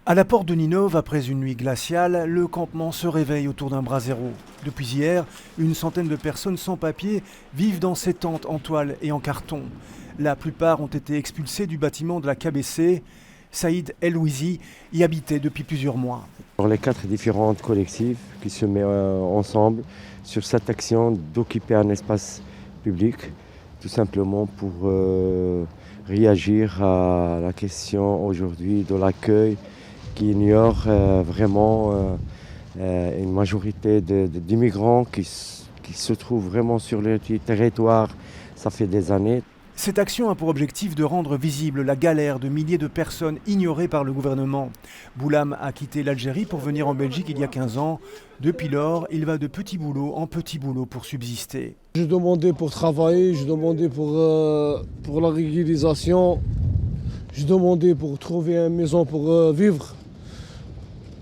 À la porte de Ninove, après une nuit glaciale, le campement se réveille autour d'un brasero. Depuis hier, une centaine de personnes sans papier vivent dans ces tentes en toile et en carton. La plupart ont été expulsés du bâtiment de la KBC. Saïd El-Ouizi y habitait depuis plusieurs mois. Pour les 4 différentes collectives qui se mettent ensemble sur cette action d'occuper un espace public, tout simplement pour réagir à la question aujourd'hui de l'accueil qui ignore vraiment une majorité d'immigrants qui se trouvent vraiment sur le territoire. Ça fait des années. Cette action a pour objectif de rendre visible la galère de milliers de personnes ignorées par le gouvernement. Boulam a quitté l'Algérie pour venir en Belgique il y a 15 ans. Depuis lors, il va de petit boulot en petit boulot pour subsister. Je demandais pour travailler, je demandais pour la régularisation, je demandais pour trouver une maison pour vivre,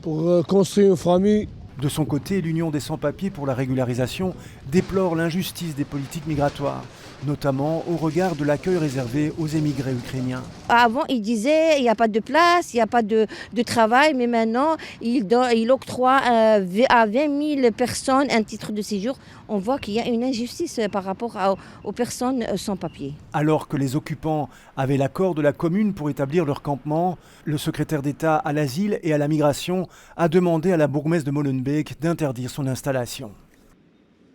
pour construire une famille. De son côté, l'Union des sans-papiers pour la régularisation déplore l'injustice des politiques migratoires, notamment au regard de l'accueil réservé aux émigrés ukrainiens. Avant, il disait il n'y a pas de place, il n'y a pas de travail, mais maintenant, il octroie à 20 000 personnes un titre de séjour. On voit qu'il y a une injustice par rapport aux personnes sans papier. Alors que les occupants avaient l'accord de la commune pour établir leur campement, le secrétaire d'État à l'asile et à la migration a demandé à la bourgmestre de Molenbeek d'interdire son installation.